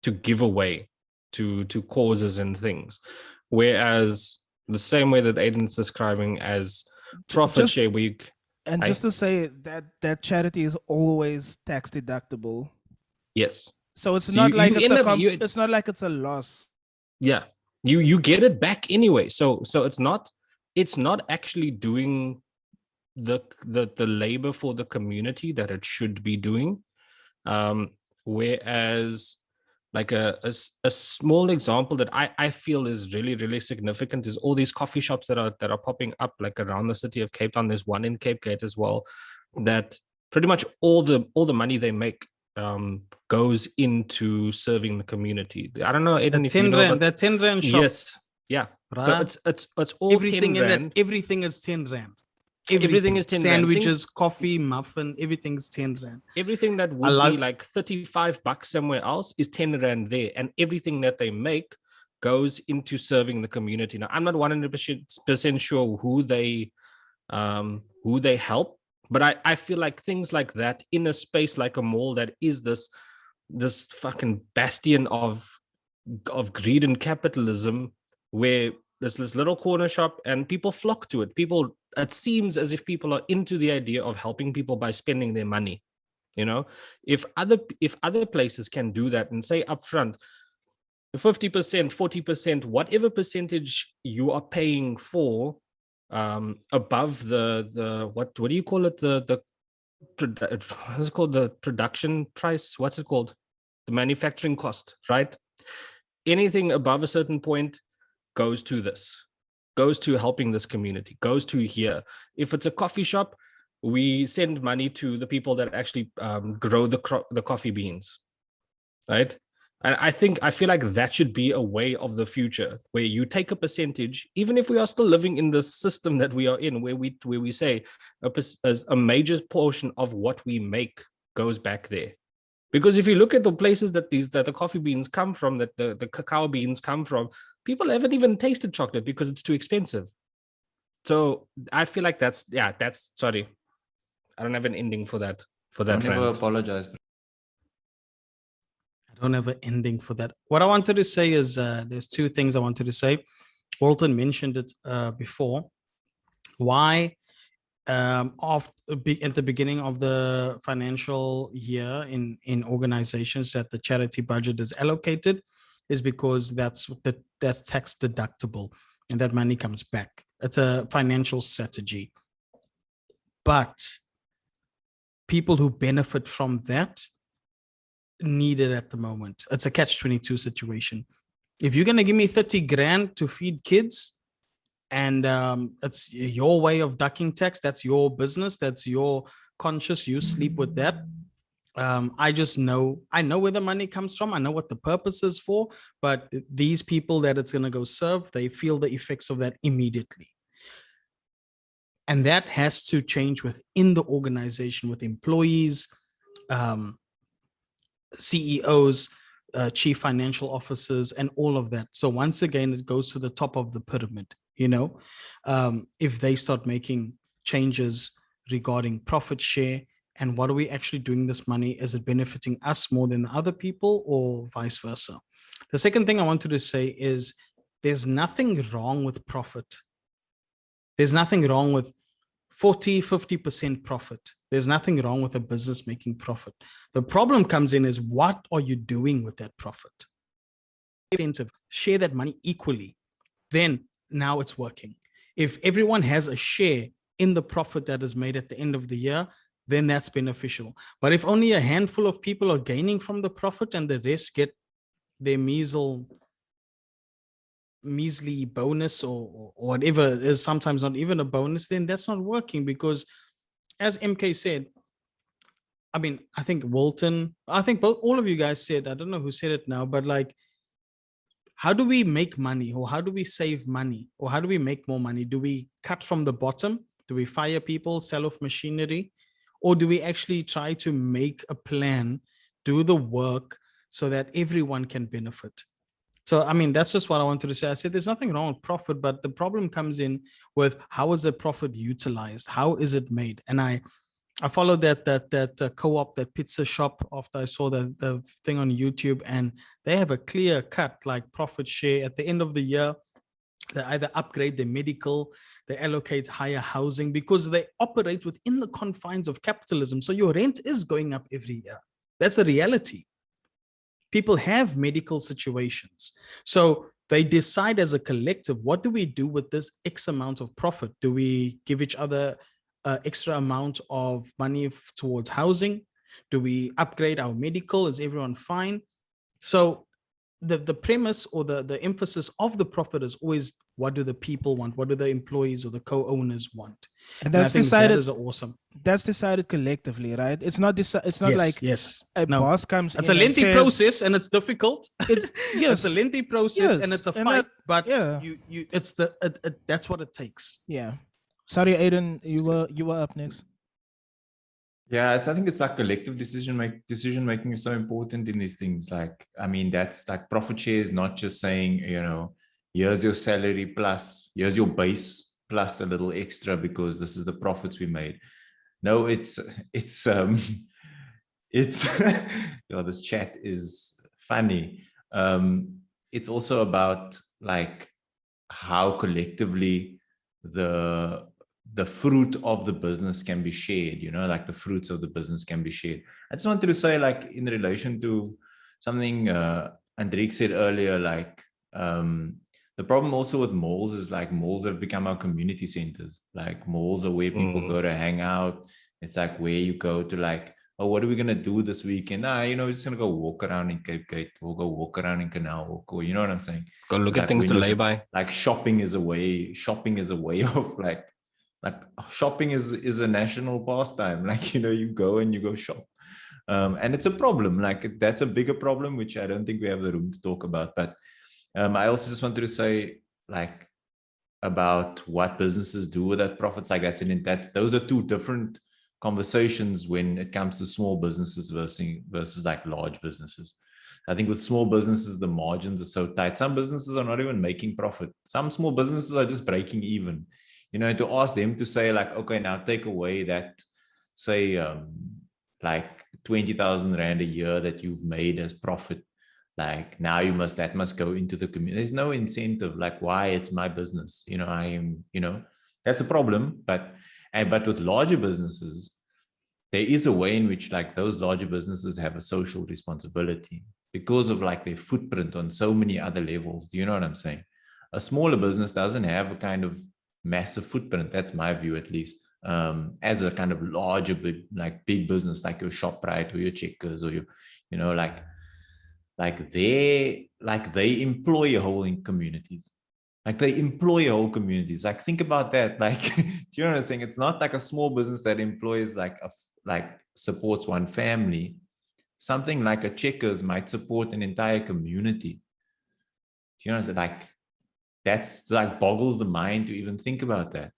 to give away to causes and things, whereas the same way that Aiden's describing as profit share week. And just to say that charity is always tax deductible. Yes. So it's not like it's not like it's a loss. Yeah. You get it back anyway. So it's not actually doing the labor for the community that it should be doing. Whereas like a small example that I feel is really, really significant is all these coffee shops that are popping up like around the city of Cape Town. There's one in Cape Gate as well, that pretty much all the money they make goes into serving the community. I don't know, Aiden, the 10 rand shop. Yes, yeah. Right. So it's all everything 10 in rand. that. Everything is 10 rand. Everything is 10 sandwiches, rand. Coffee, muffin, everything's 10 rand. Everything that would be like $35 somewhere else is 10 rand there, and everything that they make goes into serving the community. Now, I'm not 100% sure who they help, but I feel like things like that in a space like a mall that is this fucking bastion of greed and capitalism, where there's this little corner shop and people flock to it. It seems as if people are into the idea of helping people by spending their money. You know, if other places can do that and say upfront, 50%, 40%, whatever percentage you are paying for, above the what do you call it? What's it called? The production price? What's it called? The manufacturing cost, right? Anything above a certain point goes to helping this community, goes to here. If it's a coffee shop, we send money to the people that actually grow the coffee beans, right? And I feel like that should be a way of the future, where you take a percentage, even if we are still living in the system that we are in, where we say a major portion of what we make goes back there. Because if you look at the places that the coffee beans come from, that the cacao beans come from, people haven't even tasted chocolate because it's too expensive. So I feel like that's sorry, I don't have an ending for that. I never apologize. I don't have an ending for that. What I wanted to say is there's two things I wanted to say. Walton mentioned it before. Why at the beginning of the financial year in organizations that the charity budget is allocated is because that's tax deductible and that money comes back. It's a financial strategy. But people who benefit from that need it at the moment. It's a catch-22 situation. If you're going to give me 30 grand to feed kids and it's your way of ducking tax, that's your business, that's your conscience, you sleep with that. I know where the money comes from. I know what the purpose is for, but these people that it's going to go serve, they feel the effects of that immediately. And that has to change within the organization with employees, CEOs, chief financial officers, and all of that. So once again, it goes to the top of the pyramid, if they start making changes regarding profit share and what are we actually doing this money? Is it benefiting us more than the other people or vice versa? The second thing I wanted to say is there's nothing wrong with profit. There's nothing wrong with 40, 50% profit. There's nothing wrong with a business making profit. The problem comes in is what are you doing with that profit? Incentive, share that money equally. Then now it's working. If everyone has a share in the profit that is made at the end of the year, then that's beneficial. But if only a handful of people are gaining from the profit and the rest get their measly bonus or whatever it is, sometimes not even a bonus, then that's not working. Because as MK said, I mean, I think Walton, I think all of you guys said, I don't know who said it now, but like, how do we make money, or how do we save money, or how do we make more money? Do we cut from the bottom? Do we fire people, sell off machinery? Or do we actually try to make a plan, do the work so that everyone can benefit? So, I mean, that's just what I wanted to say. I said there's nothing wrong with profit, but the problem comes in with how is the profit utilized? How is it made? And I followed that co-op, that pizza shop, after I saw the thing on YouTube, and they have a clear cut like profit share at the end of the year. They either upgrade their medical, they allocate higher housing because they operate within the confines of capitalism. So your rent is going up every year. That's a reality. People have medical situations. So they decide as a collective, what do we do with this X amount of profit? Do we give each other extra amount of money towards housing? Do we upgrade our medical? Is everyone fine? So the premise or the emphasis of the profit is always, what do the people want? What do the employees or the co-owners want? And that's decided. That is awesome. That's decided collectively, right? It's not yes, like a boss comes. It's a lengthy process and it's difficult. Yes, it's a lengthy process and it's a fight. But yeah, it's that's what it takes. Yeah. Sorry, Aiden, you were up next. Yeah, I think it's like collective decision making is so important in these things. Like, I mean, that's like profit share is not just saying, here's your salary plus, here's your base plus a little extra because this is the profits we made. No, it's this chat is funny. It's also about like how collectively the fruit of the business can be shared, like the fruits of the business can be shared. I just wanted to say, like, in relation to something Andriek said earlier, like the problem also with malls is like malls have become our community centers. Like malls are where people go to hang out. It's like where you go to like, oh, what are we going to do this weekend? We're just going to go walk around in Cape Gate. We'll go walk around in Canal Walk, or you know what I'm saying? Go look at things to lay by. Like shopping is a way of like, Like shopping is a national pastime. Like, you know, you go and you go shop. And it's a problem. Like that's a bigger problem, which I don't think we have the room to talk about. But I also just wanted to say, like, about what businesses do with that profits. Like those are two different conversations when it comes to small businesses versus like large businesses. I think with small businesses, the margins are so tight. Some businesses are not even making profit. Some small businesses are just breaking even. You know, to ask them to say like, okay, now take away that, say, like 20,000 Rand a year that you've made as profit. Like now that must go into the community. There's no incentive. Like, why? It's my business. You know, that's a problem. But with larger businesses, there is a way in which like those larger businesses have a social responsibility because of like their footprint on so many other levels. Do you know what I'm saying? A smaller business doesn't have a kind of massive footprint. That's my view, at least. As a kind of larger, big business, like your ShopRite or your Checkers or they employ a whole communities. Like they employ whole communities. Like think about that. Like, do you know what I'm saying? It's not like a small business that employs supports one family. Something like a Checkers might support an entire community. Do you know what I'm saying? Like that's like boggles the mind to even think about that.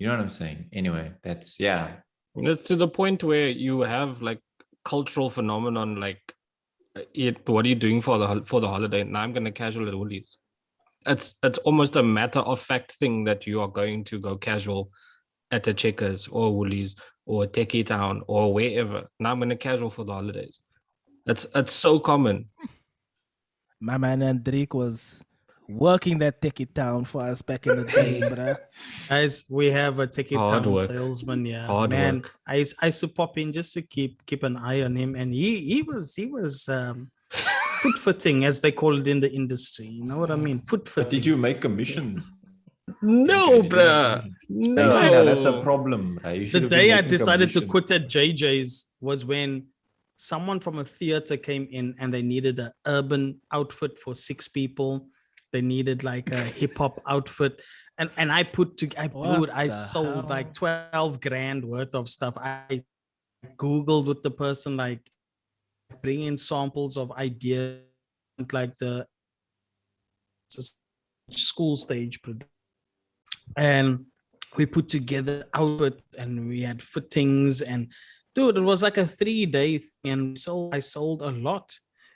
You know what I'm saying? Anyway, that's It's to the point where you have like cultural phenomenon like what are you doing for the holiday? Now I'm gonna casual at Woolies. It's almost a matter of fact thing that you are going to go casual at a Checkers or Woolies or Techie Town or wherever. Now I'm gonna casual for the holidays. It's so common. My man Hendrik was working that Techie Town for us back in the day, bruh. Guys, we have a Techie Town work. salesman. Yeah, Hard man. work. I used to pop in just to keep an eye on him, and he was foot fitting, as they call it in the industry. You know what I mean? Foot fitting. But did you make commissions? No, bruh. No. You see, now that's a problem. The day I decided to quit at JJ's was when someone from a theater came in and they needed an urban outfit for 6 people. They needed like a hip hop outfit. And I sold like 12 grand worth of stuff. I Googled with the person, like bring in samples of ideas, like the school stage production. And we put together outfit and we had fittings, and dude, it was like a 3-day thing, and I sold a lot.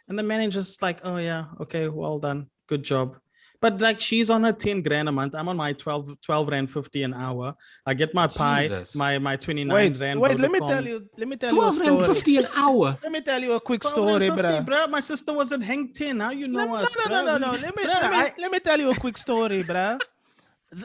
And the manager's like, oh yeah, okay, well done, good job. But like she's on her 10 grand a month. I'm on my 12 Rand 50 an hour. I get my pie, my 29 Rand. Wait, let me tell you a story. 12 Rand 50 an hour. Let me tell you a quick story, bro. My sister was at Hang 10. How you know us? No. Let me tell you a quick story, bro.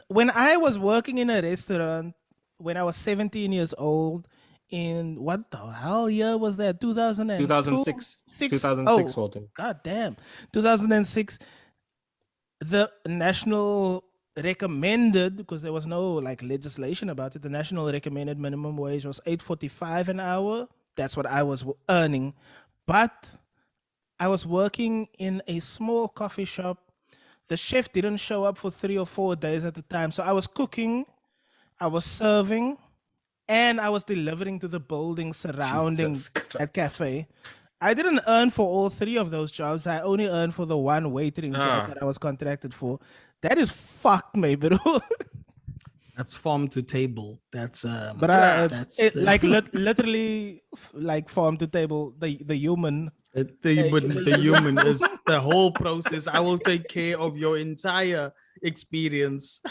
When I was working in a restaurant, when I was 17 years old, in what the hell year was that? 2006. 2006, Walton. God damn. 2006. The national recommended, because there was no like legislation about it, the national recommended minimum wage was $8.45 an hour. That's what I was earning. But I was working in a small coffee shop. The chef didn't show up for 3 or 4 days at the time. So I was cooking, I was serving, and I was delivering to the building surrounding that cafe. I didn't earn for all 3 of those jobs. I only earned for the one waitering job that I was contracted for. That is fucked me, bro. That's farm to table. That's literally like farm to table. The human. The human is the whole process. I will take care of your entire experience.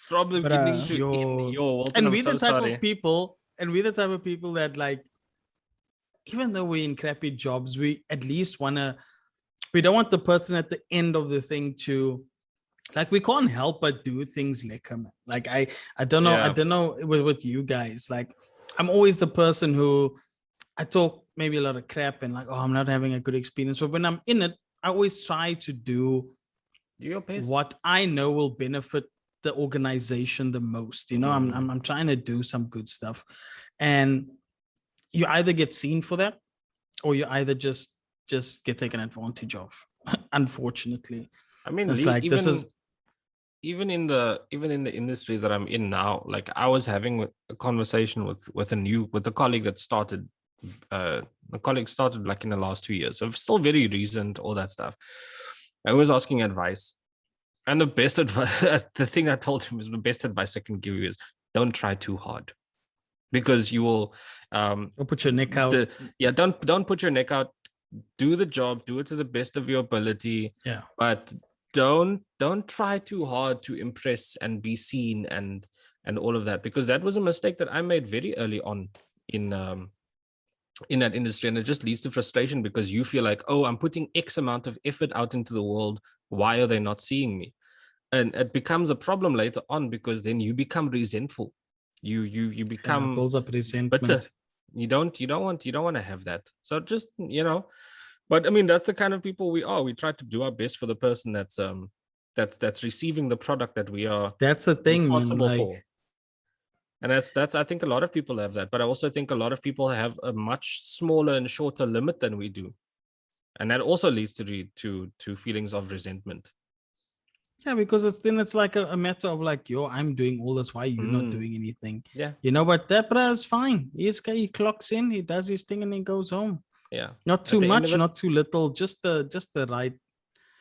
From the beginning to end. And we're the type of people that like, even though we're in crappy jobs, we at least we don't want the person at the end of the thing to, like, we can't help but do things lekker, man. Like, I don't know with you guys. Like, I'm always the person who, I talk maybe a lot of crap and like, oh, I'm not having a good experience. But when I'm in it, I always try to do what I know will benefit the organization the most. You know, I'm trying to do some good stuff. And you either get seen for that, or you either just get taken advantage of. Unfortunately, I mean, it's like this is even in the industry that I'm in now, like I was having a conversation with a colleague that started like in the last 2 years, so still very recent, all that stuff. I was asking advice, and the best advice, the thing I told him is the best advice I can give you is don't try too hard, because you will Don't put your neck out. Don't put your neck out. Do the job, do it to the best of your ability. Yeah. But don't try too hard to impress and be seen and all of that, because that was a mistake that I made very early on in that industry, and it just leads to frustration because you feel like, oh, I'm putting X amount of effort out into the world. Why are they not seeing me? And it becomes a problem later on, because then you become resentful. You become builds up resentment. bitter. You don't want to have that. So just, but I mean, that's the kind of people we are. We try to do our best for the person that's receiving the product that we are. That's the thing, man. For. And that's I think a lot of people have that, but I also think a lot of people have a much smaller and shorter limit than we do, and that also leads to feelings of resentment. Yeah, because it's like a matter of like, I'm doing all this. Why are you not doing anything? Yeah. But Debra is fine. He clocks in, he does his thing, and he goes home. Yeah. Not too much, not too little, just the right.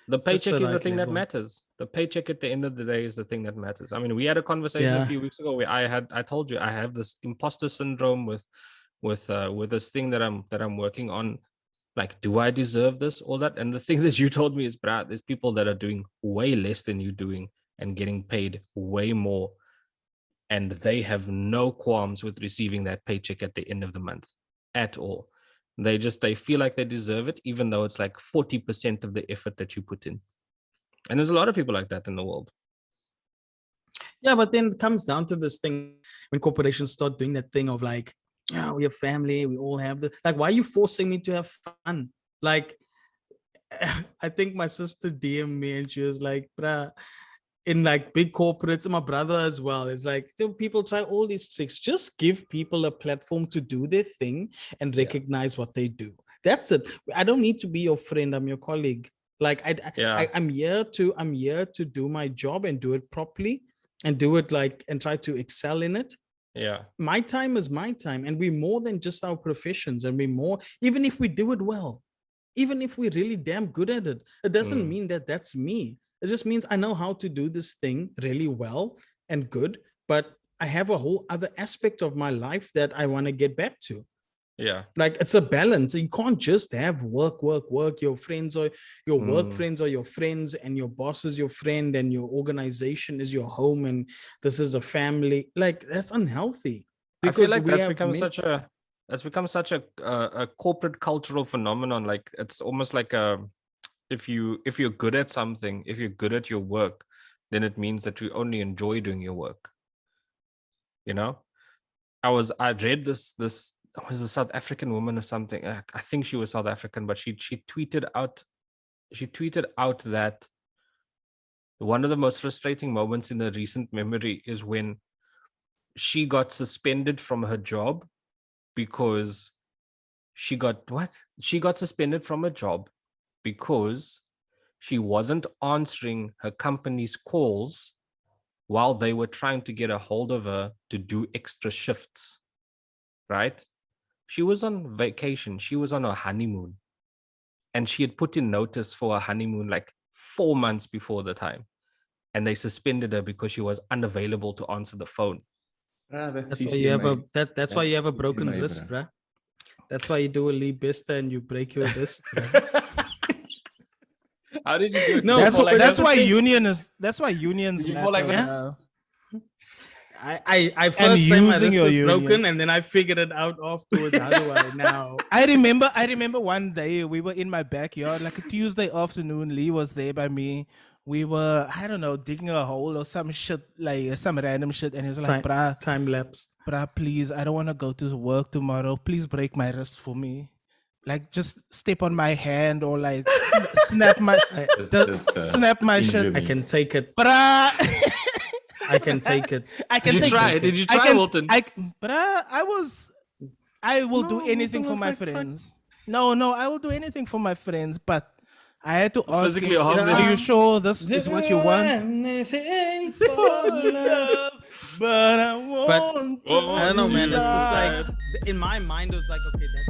The paycheck is the thing that matters. The paycheck at the end of the day is the thing that matters. I mean, we had a conversation a few weeks ago where I told you I have this imposter syndrome with this thing that I'm working on. Like, do I deserve this? All that. And the thing that you told me is, Brad, there's people that are doing way less than you doing and getting paid way more. And they have no qualms with receiving that paycheck at the end of the month at all. They feel like they deserve it, even though it's like 40% of the effort that you put in. And there's a lot of people like that in the world. Yeah, but then it comes down to this thing when corporations start doing that thing of like, we have family, we all have the, like, why are you forcing me to have fun? Like, I think my sister DM'd me and she was like, bruh, in like big corporates, and my brother as well, it's like, people try all these tricks. Just give people a platform to do their thing and recognize what they do. That's it. I don't need to be your friend. I'm your colleague. Like I'm here to do my job and do it properly and do it and try to excel in it. Yeah. My time is my time, and we're more than just our professions, and we're more, even if we do it well, even if we're really damn good at it, it doesn't mean that that's me. It just means I know how to do this thing really well and good, but I have a whole other aspect of my life that I want to get back to. Yeah. Like, it's a balance. You can't just have work. Your friends or your work friends or your friends, and your boss is your friend, and your organization is your home, and this is a family. Like, that's unhealthy. Because I feel like that's become such a corporate cultural phenomenon. Like, it's almost like if you're good at something, if you're good at your work, then it means that you only enjoy doing your work. I read this was a South African woman or something. I think she was South African, but she tweeted out that one of the most frustrating moments in the recent memory is when she got suspended from her job because she got suspended from a job because she wasn't answering her company's calls while they were trying to get a hold of her to do extra shifts, right? She was on vacation. She was on her honeymoon. And she had put in notice for her honeymoon like 4 months before the time. And they suspended her because she was unavailable to answer the phone. That's why you have a broken wrist, bruh. That's why you do a Lee Bista and you break your wrist. How did you do it? No, that's why unions matter. Like I first said my wrist is broken, and then I figured it out afterwards. How do I now? I remember one day we were in my backyard, like a Tuesday afternoon. Lee was there by me. We were, I don't know, digging a hole or some shit, like some random shit. And he was like, bruh, time lapse. Bruh, please, I don't want to go to work tomorrow. Please break my wrist for me. Like, just step on my hand or like snap my shit. I can take it. Bruh. I can take it. Did you try, Wilton? I will do anything for my friends. No, I will do anything for my friends, but I had to ask Physically him, harm them. are you sure this is what you want? Anything For love, but I won't. I don't know, man. It's just like in my mind, it was like, okay, that